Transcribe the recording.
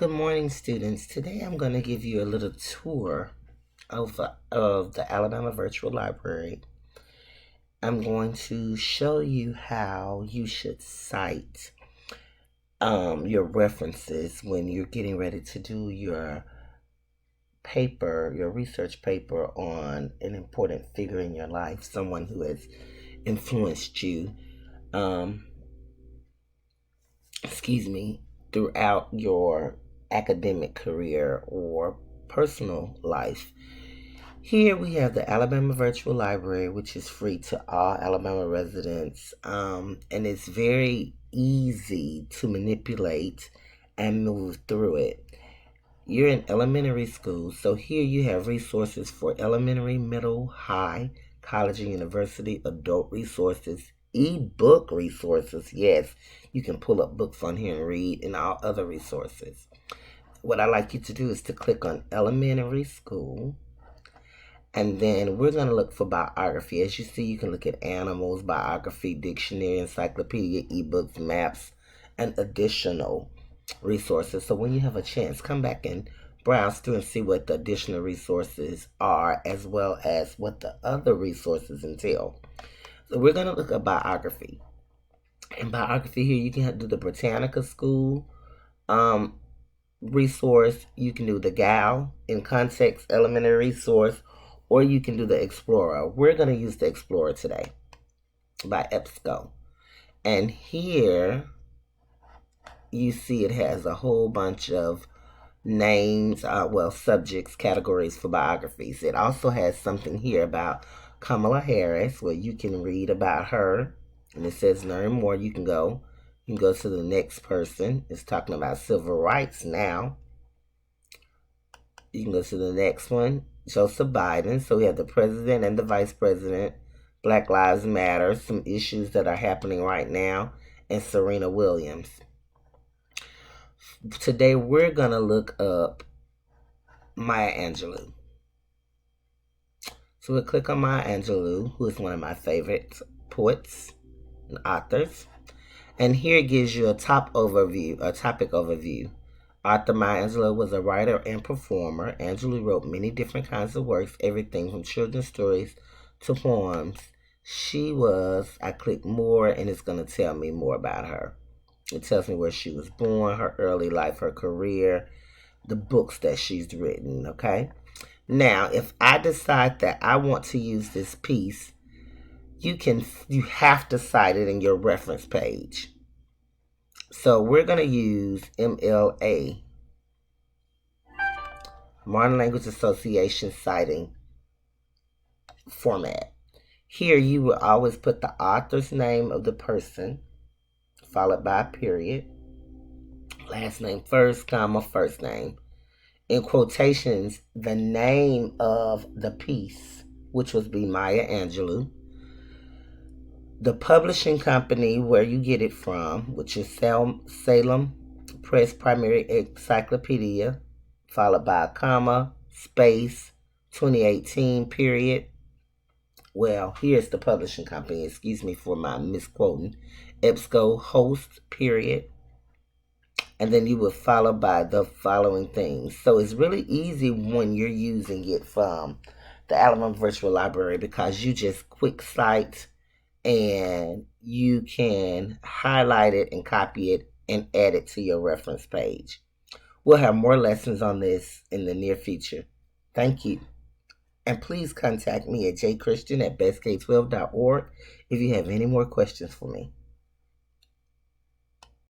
Good morning, students. Today I'm going to give you a little tour of the Alabama Virtual Library. I'm going to show you how you should cite your references when you're getting ready to do your paper, your research paper on an important figure in your life, someone who has influenced you, um, excuse me, throughout your academic career or personal life. Here we have the Alabama Virtual Library, which is free to all Alabama residents, and it's very easy to manipulate and move through it. You're in elementary school, so here you have resources for elementary, middle, high, college, and university, adult resources, e-book resources. Yes, you can pull up books on here and read, and all other resources. What I like you to do is to click on elementary school. And then we're going to look for biography. As you see, you can look at animals, biography, dictionary, encyclopedia, ebooks, maps, and additional resources. So when you have a chance, come back and browse through and see what the additional resources are, as well as what the other resources entail. So we're going to look at biography. In biography here, you can do the Britannica School resource. You can do the GAL, in context elementary resource, or you can do the Explorer. We're going to use the Explorer today by EBSCO. And here you see it has a whole bunch of names, subjects, categories for biographies. It also has something here about Kamala Harris, where you can read about her. And it says learn more. You can go to the next person. It's talking about civil rights now. You can go to the next one. Joseph Biden. So we have the president and the vice president. Black Lives Matter. Some issues that are happening right now. And Serena Williams. Today we're going to look up Maya Angelou. So we'll click on Maya Angelou, who is one of my favorite poets and authors. And here it gives you a topic overview. Author Maya Angelou was a writer and performer. Angelou wrote many different kinds of works, everything from children's stories to poems. I click more, and it's going to tell me more about her. It tells me where she was born, her early life, her career, the books that she's written, okay? Now, if I decide that I want to use this piece, you have to cite it in your reference page. So we're going to use MLA, Modern Language Association citing format. Here you will always put the author's name of the person, followed by a period, last name first, comma, first name. In quotations, the name of the piece, which would be Maya Angelou, the publishing company where you get it from, which is Salem Press Primary Encyclopedia, followed by a comma, space, 2018, period. Well, here's the publishing company. Excuse me for my misquoting. EBSCO host, period. And then you will follow by the following things. So it's really easy when you're using it from the Alabama Virtual Library because you just quick cite and you can highlight it and copy it and add it to your reference page. We'll have more lessons on this in the near future. Thank you. And please contact me at jchristian@bestk12.org if you have any more questions for me.